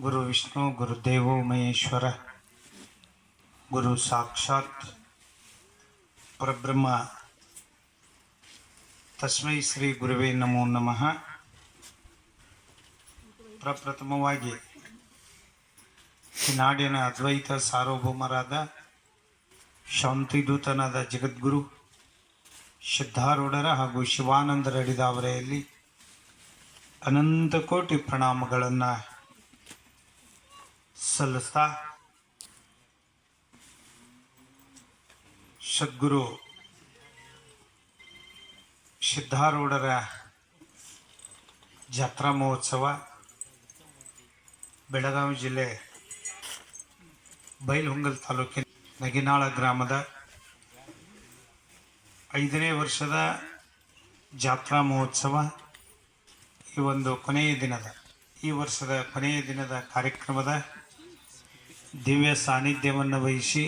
ಗುರು ವಿಷ್ಣು ಗುರುದೇವೋ ಮಹೇಶ್ವರ ಗುರು ಸಾಕ್ಷಾತ್ ಪರಬ್ರಹ್ಮ ತಸ್ಮೈ ಶ್ರೀ ಗುರುವೇ ನಮೋ ನಮಃ. ಪ್ರಪ್ರಥಮವಾಗಿ ಈ ನಾಡಿನ ಅದ್ವೈತ ಸಾರ್ವಭೌಮರಾದ ಶಾಂತಿದೂತನಾದ ಜಗದ್ಗುರು ಸಿದ್ಧಾರೂಢರ ಹಾಗೂ ಶಿವಾನಂದರ ಅಡಿದಾವರೆಯಲ್ಲಿ ಅನಂತ ಕೋಟಿ ಪ್ರಣಾಮಗಳನ್ನು ಸಲ್ಲಿಸ್ತಾ ಸದ್ಗುರು ಸಿದ್ಧಾರೂಢರ ಜಾತ್ರಾ ಮಹೋತ್ಸವ ಬೆಳಗಾವಿ ಜಿಲ್ಲೆ ಬೈಲಹೊಂಗಲ ತಾಲೂಕಿನ ನಗಿನಾಳ ಗ್ರಾಮದ 5ನೇ ವರ್ಷದ ಜಾತ್ರಾ ಮಹೋತ್ಸವ ಈ ವರ್ಷದ ಕೊನೆಯ ದಿನದ ಕಾರ್ಯಕ್ರಮದ ದಿವ್ಯ ಸಾನ್ನಿಧ್ಯವನ್ನು ವಹಿಸಿ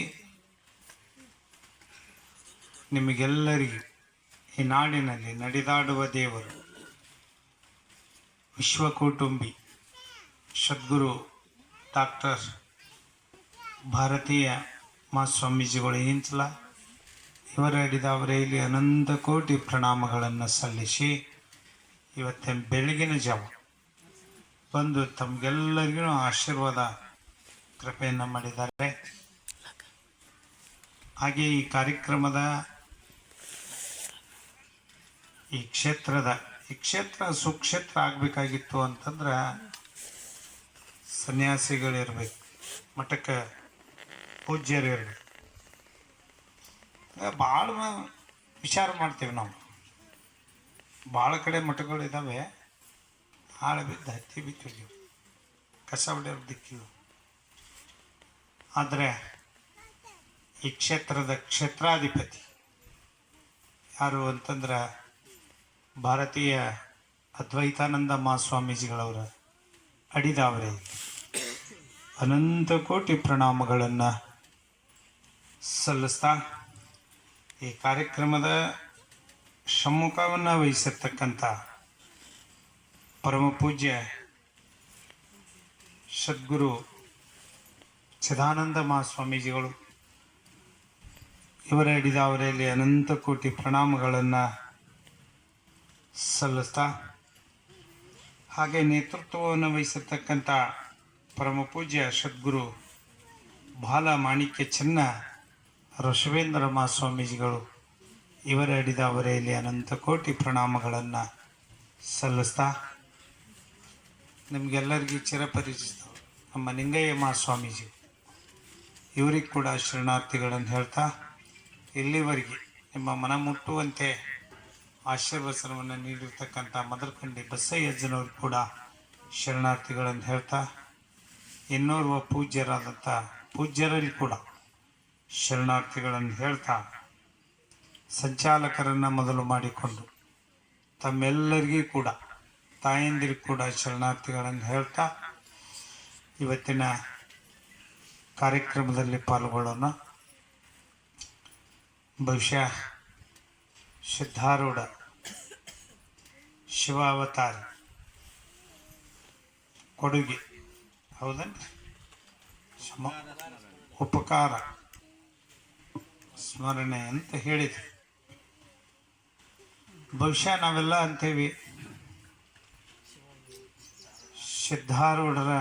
ನಿಮಗೆಲ್ಲರಿಗೂ ಈ ನಾಡಿನಲ್ಲಿ ನಡೆದಾಡುವ ದೇವರು ವಿಶ್ವಕುಟುಂಬಿ ಸದ್ಗುರು ಡಾಕ್ಟರ್ ಭಾರತೀಯ ಮಹಾಸ್ವಾಮೀಜಿಗಳು ಇಂಚಲ ಇವರ ಅಡಿದಾವರೆಯಲ್ಲಿ ಅನಂತ ಕೋಟಿ ಪ್ರಣಾಮಗಳನ್ನು ಸಲ್ಲಿಸಿ ಇವತ್ತಿನ ಬೆಳಗಿನ ಜಾವ ಬಂದು ತಮಗೆಲ್ಲರಿಗೂ ಆಶೀರ್ವಾದ ಕೃಪೆಯನ್ನು ಮಾಡಿದ್ದಾರೆ. ಹಾಗೆ ಈ ಕಾರ್ಯಕ್ರಮದ ಈ ಕ್ಷೇತ್ರ ಸುಕ್ಷೇತ್ರ ಆಗಬೇಕಾಗಿತ್ತು ಅಂತಂದ್ರೆ ಸನ್ಯಾಸಿಗಳಿರ್ಬೇಕು, ಮಠಕ್ಕೆ ಪೂಜ್ಯರು ಇರಬೇಕು. ಭಾಳ ವಿಚಾರ ಮಾಡ್ತೀವಿ ನಾವು. ಭಾಳ ಕಡೆ ಮಠಗಳು ಇದ್ದಾವೆ, ಹಾಳು ಬಿದ್ದು ಹತ್ತಿ ಬಿತ್ತಿದ್ದೀವಿ, ಕಸ ಹೊಡೆಯೋರು ದಿಕ್ಕಿವು. ಆದರೆ ಈ ಕ್ಷೇತ್ರದ ಕ್ಷೇತ್ರಾಧಿಪತಿ ಯಾರು ಅಂತಂದ್ರೆ ಭಾರತೀಯ ಅದ್ವೈತಾನಂದ ಮಹಾಸ್ವಾಮೀಜಿಗಳವರ ಅಡಿದಾವರೆ ಅನಂತ ಕೋಟಿ ಪ್ರಣಾಮಗಳನ್ನು ಸಲ್ಲಿಸ್ತಾ ಈ ಕಾರ್ಯಕ್ರಮದ ಸಮ್ಮುಖವನ್ನು ವಹಿಸಿರ್ತಕ್ಕಂಥ ಪರಮ ಪೂಜ್ಯ ಸದ್ಗುರು ಚಿದಾನಂದ ಮಹಾಸ್ವಾಮೀಜಿಗಳು ಇವರ ಅಡಿದಾವರೆಯಲ್ಲಿ ಅನಂತ ಕೋಟಿ ಪ್ರಣಾಮಗಳನ್ನು ಸಲ್ಲಿಸ್ತಾ ಹಾಗೆ ನೇತೃತ್ವವನ್ನು ವಹಿಸಿರ್ತಕ್ಕಂಥ ಪರಮ ಪೂಜ್ಯ ಸದ್ಗುರು ಬಾಲ ಮಾಣಿಕ್ಯ ಚೆನ್ನ ಋಷಭೇಂದ್ರ ಮಹಾಸ್ವಾಮೀಜಿಗಳು ಇವರ ಅಡಿದಾವರೆಯಲ್ಲಿ ಅನಂತ ಕೋಟಿ ಪ್ರಣಾಮಗಳನ್ನು ಸಲ್ಲಿಸ್ತಾ ನಿಮಗೆಲ್ಲರಿಗೂ ಚಿರಪರಿಚಿತರು ನಮ್ಮ ನಿಂಗಯ್ಯ ಮಹಾಸ್ವಾಮೀಜಿ ಇವರಿಗೆ ಕೂಡ ಶರಣಾರ್ಥಿಗಳನ್ನು ಹೇಳ್ತಾ ಇಲ್ಲಿವರೆಗೆ ನಿಮ್ಮ ಮನ ಮುಟ್ಟುವಂತೆ ಆಶೀರ್ವಚನವನ್ನು ನೀಡಿರ್ತಕ್ಕಂಥ ಮದರಕಂಡಿ ಬಸಯ್ಯಜ್ಜನವ್ರಿಗೆ ಕೂಡ ಶರಣಾರ್ಥಿಗಳನ್ನು ಹೇಳ್ತಾ ಇನ್ನೋರ್ವ ಪೂಜ್ಯರಾದಂಥ ಪೂಜ್ಯರಲ್ಲಿ ಕೂಡ ಶರಣಾರ್ಥಿಗಳನ್ನು ಹೇಳ್ತಾ ಸಂಚಾಲಕರನ್ನು ಮೊದಲು ಮಾಡಿಕೊಂಡು ತಮ್ಮೆಲ್ಲರಿಗೂ ಕೂಡ ತಾಯಂದಿರಿಗೂ ಕೂಡ ಶರಣಾರ್ಥಿಗಳನ್ನು ಹೇಳ್ತಾ ಇವತ್ತಿನ ಕಾರ್ಯಕ್ರಮದಲ್ಲಿ ಪಾಲ್ಗೊಳ್ಳೋಣ. ಬಹುಶಃ ಸಿದ್ಧಾರೂಢ ಶಿವಾವತಾರಿ ಕೊಡುಗೆ ಹೌದನ್ರಿ, ಉಪಕಾರ ಸ್ಮರಣೆ ಅಂತ ಹೇಳಿದ್ವಿ. ಬಹುಶಃ ನಾವೆಲ್ಲ ಅಂತೇವಿ ಸಿದ್ಧಾರೂಢರ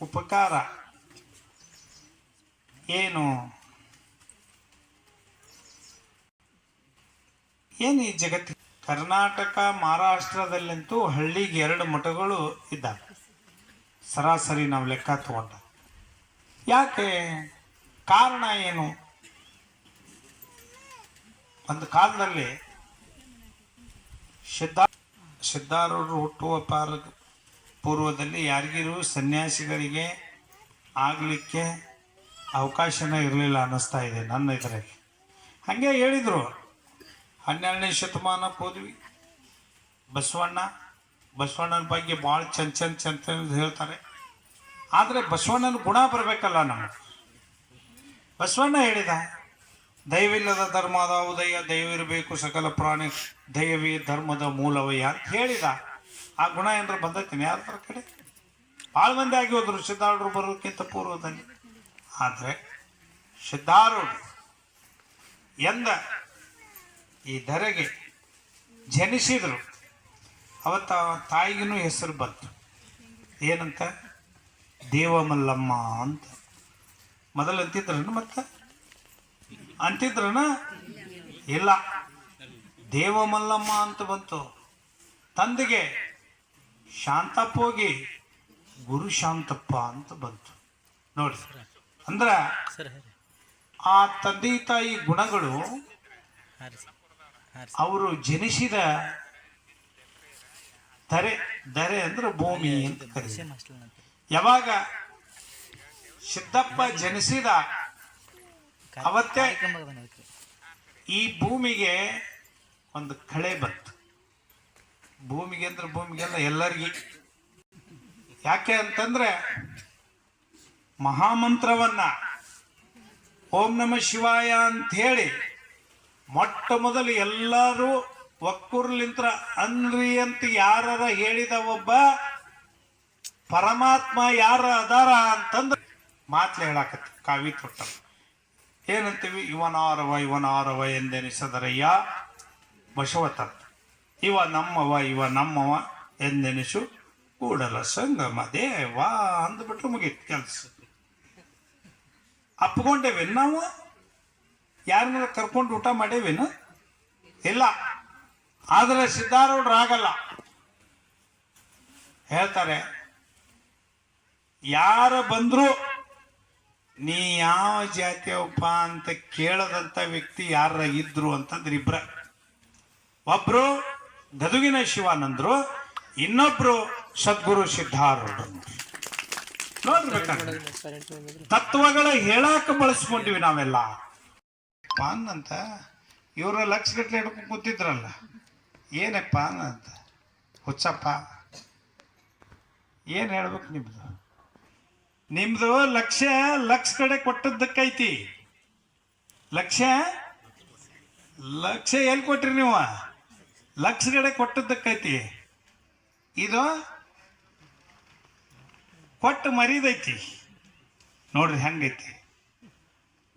ಉಪಕಾರ ಏನು ಈ ಜಗತ್ತಿನ ಕರ್ನಾಟಕ ಮಹಾರಾಷ್ಟ್ರದಲ್ಲಂತೂ ಹಳ್ಳಿಗೆ 2 ಮಠಗಳು ಇದ್ದಾವೆ ಸರಾಸರಿ ನಾವು ಲೆಕ್ಕ ತಗೊಂಡ. ಯಾಕೆ? ಕಾರಣ ಏನು? ಒಂದು ಕಾಲದಲ್ಲಿ ಸಿದ್ಧಾರೂಢರು ಹುಟ್ಟುವ ಪೂರ್ವದಲ್ಲಿ ಯಾರಿಗಿರು ಸನ್ಯಾಸಿಗಳಿಗೆ ಆಗಲಿಕ್ಕೆ ಅವಕಾಶನೇ ಇರಲಿಲ್ಲ ಅನ್ನಿಸ್ತಾ ಇದೆ ನನ್ನ ಇದರಲ್ಲಿ. ಹಾಗೆ ಹೇಳಿದರು 12ನೇ ಶತಮಾನ ಹೋದ್ವಿ. ಬಸವಣ್ಣನ ಬಗ್ಗೆ ಭಾಳ ಚಂದ ಹೇಳ್ತಾರೆ. ಆದರೆ ಬಸವಣ್ಣನ ಗುಣ ಬರಬೇಕಲ್ಲ ನಮಗೆ. ಬಸವಣ್ಣ ಹೇಳಿದ ದೈವಿಲ್ಲದ ಧರ್ಮದ ಉದಯ, ದೈವಿರಬೇಕು ಸಕಲ ಪ್ರಾಣಿ, ದೈವೀ ಧರ್ಮದ ಮೂಲವಯ್ಯ ಅಂತ ಹೇಳಿದ. ಆ ಗುಣ ಏನಾರು ಬಂದೈತೀನಿ ಯಾರ ಕಡೆ? ಭಾಳ ಮಂದಿ ಆಗಿ ಹೋದ್ರು ಸಿದ್ಧಾರೂಢರು ಬರೋದಕ್ಕಿಂತ ಪೂರ್ವದಲ್ಲಿ. ಆದರೆ ಸಿದ್ಧಾರೂಢರು ಎಂದ ಈ ಧರೆಗೆ ಜನಿಸಿದರು ಅವತ್ತ ತಾಯಿಗೂ ಹೆಸರು ಬಂತು. ಏನಂತ? ದೇವಮಲ್ಲಮ್ಮ ಅಂತ. ಮೊದಲು ಅಂತಿದ್ರನ ಮತ್ತೆ ಅಂತಿದ್ರನ ಇಲ್ಲ, ದೇವಮಲ್ಲಮ್ಮ ಅಂತ ಬಂತು. ತಂದೆಗೆ ಶಾಂತಪ್ಪ ಹೋಗಿ ಗುರು ಶಾಂತಪ್ಪ ಅಂತ ಬಂತು. ನೋಡಿ, ಅಂದ್ರೆ ಆ ತಂದೆ ತಾಯಿ ಗುಣಗಳು ಅವರು ಜನಿಸಿದ ಧರೆ ಅಂದ್ರೆ ಭೂಮಿ ಅಂತ ಕರೀತಾರೆ. ಯಾವಾಗ ಸಿದ್ದಪ್ಪ ಜನಿಸಿದ ಅವತ್ತೇ ಈ ಭೂಮಿಗೆ ಒಂದು ಕಳೆ ಬಂತು. ಭೂಮಿಗೆ ಅಂದ್ರೆ ಭೂಮಿಗೆಲ್ಲ ಎಲ್ಲರಿಗೂ. ಯಾಕೆ ಅಂತಂದ್ರೆ ಮಹಾಮಂತ್ರವನ್ನ ಓಂ ನಮ ಶಿವಾಯ ಅಂತ ಹೇಳಿ ಮೊಟ್ಟ ಮೊದಲು ಎಲ್ಲರೂ ಒಕ್ಕೂರ್ಲಿಂತ್ರ ಅನ್ರಿ ಅಂತ ಯಾರ ಹೇಳಿದ ಒಬ್ಬ ಪರಮಾತ್ಮ ಯಾರ ಅದಾರ ಅಂತಂದ್ರೆ ಮಾತ್ಲೆ ಹೇಳಾಕತ್ತಿ ಕಾವಿ ತೊಟ್ಟ. ಏನಂತೀವಿ? ಇವನಾರವ ಎಂದೆನಿಸದರಯ್ಯ ಬಸವತಂತ. ಇವ ನಮ್ಮವ ಎಂದೆನಿಸು ಕೂಡಲ ಸಂಗಮ ದೇವ ಅಂದ್ಬಿಟ್ರೆ ಮುಗೀತು ಕೆಲಸ. ಅಪ್ಕೊಂಡೇವೇನು ನಾವು? ಯಾರನ್ನ ಕರ್ಕೊಂಡು ಊಟ ಮಾಡೇವೇನು? ಇಲ್ಲ. ಆದರೆ ಸಿದ್ಧಾರೂಢರು ಆಗಲ್ಲ. ಹೇಳ್ತಾರೆ, ಯಾರು ಬಂದ್ರು ನೀ ಯಾವ ಜಾತಿಯವಪ್ಪ ಅಂತ ಕೇಳದಂತ ವ್ಯಕ್ತಿ ಯಾರ ಇದ್ರು ಅಂತಂದ್ರೆ ಇಬ್ರ. ಒಬ್ರು ಗದುಗಿನ ಶಿವಾನಂದ್ರು, ಇನ್ನೊಬ್ರು ಸದ್ಗುರು ಸಿದ್ಧಾರೂಢರು. ನೋಡ್ಬೇಕಾದ್ರೆ ತತ್ವಗಳ ಹೇಳಾಕ ಬಳಸ್ಕೊಂಡಿವಿ ನಾವೆಲ್ಲ. ಪಾನ್ ಅಂತ ಇವ್ರ ಲಕ್ಷಗಟ್ಲೆ ಹಿಡ್ಕೊಂಡು ಕೂತಿದ್ರಲ್ಲ, ಏನಪ್ಪ ಅಂತ ಹುಚ್ಚಪ್ಪ ಏನ್ ಹೇಳ್ಬೇಕು? ನಿಮ್ದು ಲಕ್ಷ ಕಡೆ ಕೊಟ್ಟದ್ದಕ್ಕೈತಿ. ಲಕ್ಷ ಎಲ್ಲಿ ಕೊಟ್ರಿ ನೀವು? ಲಕ್ಷ ಕಡೆ ಕೊಟ್ಟದ್ದಕ್ಕೈತಿ. ಇದು ಕೊಟ್ಟು ಮರಿದೈತಿ. ನೋಡ್ರಿ ಹೆಂಗೈತಿ.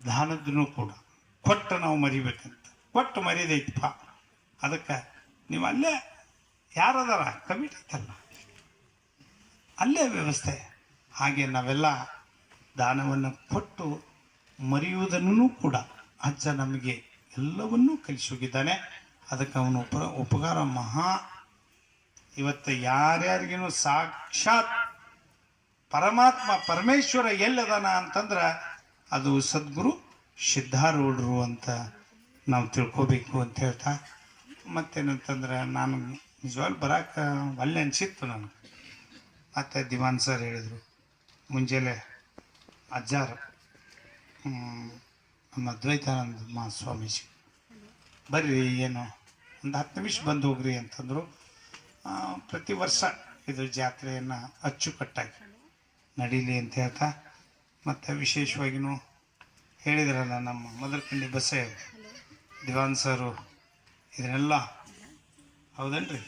ದಾನದೂ ಕೂಡ ಕೊಟ್ಟು ನಾವು ಮರಿಬೇಕಂತ ಕೊಟ್ಟು ಮರಿದೈತಿಪ್ಪ. ಅದಕ್ಕೆ ನೀವು ಅಲ್ಲೇ ಯಾರದಾರ ಕಮಿಟಿ ಐತಲ್ಲ, ಅಲ್ಲೇ ವ್ಯವಸ್ಥೆ. ಹಾಗೆ ನಾವೆಲ್ಲ ದಾನವನ್ನು ಕೊಟ್ಟು ಮರೆಯುವುದನ್ನು ಕೂಡ ಅಜ್ಜ ನಮಗೆ ಎಲ್ಲವನ್ನೂ ಕಲಿಸೋಗಿದ್ದಾನೆ. ಅದಕ್ಕೆ ಅವನು ಉಪಕಾರ ಮಹಾ. ಇವತ್ತು ಯಾರ್ಯಾರಿಗೂ ಸಾಕ್ಷಾತ್ ಪರಮಾತ್ಮ ಪರಮೇಶ್ವರ ಎಲ್ಲದಾನ ಅಂತಂದ್ರೆ ಅದು ಸದ್ಗುರು ಸಿದ್ಧಾರೂಢರು ಅಂತ ನಾವು ತಿಳ್ಕೋಬೇಕು ಅಂತ ಹೇಳ್ತಾ, ಮತ್ತೇನಂತಂದ್ರೆ ನಾನು ನಿಜವಾಗ್ಲೂ ಬರೋಕೆ ಒಳ್ಳೆ ಅನಿಸಿತ್ತು ನನಗೆ. ಮತ್ತು ದಿವಾನ್ ಸರ್ ಹೇಳಿದರು ಮುಂಜಾನೆ ಅಜ್ಜಾರು ನಮ್ಮ ಅದ್ವೈತಾನಂದ ಮಹಾಸ್ವಾಮೀಜಿ ಬರ್ರಿ ಏನು ಒಂದು 10 ನಿಮಿಷ ಬಂದು ಹೋಗ್ರಿ ಅಂತಂದರು. ಪ್ರತಿ ವರ್ಷ ಇದು ಜಾತ್ರೆಯನ್ನು ಅಚ್ಚುಕಟ್ಟಾಗಿ ನಡೀಲಿ ಅಂತ ಹೇಳ್ತಾ, ಮತ್ತು ವಿಶೇಷವಾಗಿಯೂ ಹೇಳಿದ್ರಲ್ಲ ನಮ್ಮ ಮದರಕಂಡಿ ಬಸ್ಸೇ ದಿವಾನ್ ಸರು ಇದನ್ನೆಲ್ಲ ಹೌದನ್ರಿ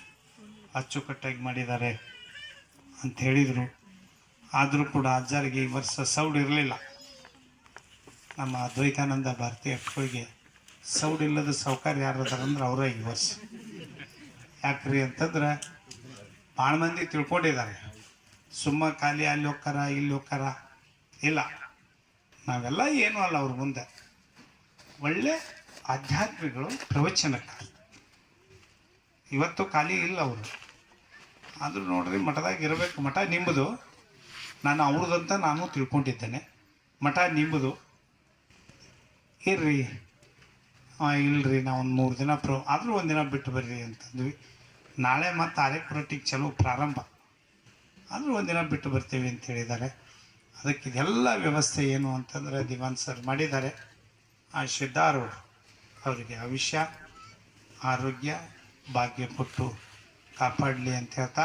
ಅಚ್ಚುಕಟ್ಟಾಗಿ ಮಾಡಿದ್ದಾರೆ ಅಂತ ಹೇಳಿದರು. ಆದರೂ ಕೂಡ ಅಜ್ಜಾರಿಗೆ ಈ ವರ್ಷ ಸೌಡ್ ಇರಲಿಲ್ಲ. ನಮ್ಮ ಅದ್ವೈತಾನಂದ ಭಾರತೀಯ ಅಕ್ಕಳಿಗೆ ಸೌಡ್ ಇಲ್ಲದ ಸೌಕರ್ಯ ಯಾರದಾರಂದ್ರೆ ಅವರೇ ಈ ವರ್ಷ. ಯಾಕ್ರಿ ಅಂತಂದ್ರೆ ಭಾಳ ಮಂದಿ ತಿಳ್ಕೊಂಡಿದ್ದಾರೆ ಸುಮ್ಮ ಖಾಲಿ ಅಲ್ಲಿ ಹೋಗ್ತಾರ ಇಲ್ಲಿ ಹೋಗ್ತಾರ. ಇಲ್ಲ, ನಾವೆಲ್ಲ ಏನೂ ಅಲ್ಲ ಅವ್ರ ಮುಂದೆ. ಒಳ್ಳೆ ಆಧ್ಯಾತ್ಮಿಗಳು ಪ್ರವಚನಕಾರ. ಇವತ್ತು ಖಾಲಿ ಇಲ್ಲ ಅವರು. ಆದರೂ ನೋಡ್ರಿ ಮಠದಾಗ ಇರಬೇಕು. ಮಠ ನಿಂಬುದು. ನಾನು ಅವ್ರದಂತ ನಾನು ತಿಳ್ಕೊಂಡಿದ್ದೇನೆ. ಮಠ ನಿಂಬುದು ಇರ್ರಿ. ಇಲ್ರಿ ನಾವು ಒಂದು 3 ದಿನ ಆದರೂ ಒಂದಿನ ಬಿಟ್ಟು ಬರ್ರಿ ಅಂತಂದ್ವಿ. ನಾಳೆ ಮತ್ತು ಆರೇಪುರಟ್ಟಿಗೆ ಚಲೋ ಪ್ರಾರಂಭ, ಆದರೂ ಒಂದಿನ ಬಿಟ್ಟು ಬರ್ತೀವಿ ಅಂತ ಹೇಳಿದ್ದಾರೆ. ಅದಕ್ಕೆ ಇದೆಲ್ಲ ವ್ಯವಸ್ಥೆ ಏನು ಅಂತಂದರೆ ದಿವಾನ್ ಸರ್ ಮಾಡಿದ್ದಾರೆ. ಆ ಸಿದ್ಧಾರೂಢರು ಅವರಿಗೆ ಆಯುಷ್ಯ ಆರೋಗ್ಯ ಭಾಗ್ಯ ಕೊಟ್ಟು ಕಾಪಾಡಲಿ ಅಂತ ಹೇಳ್ತಾ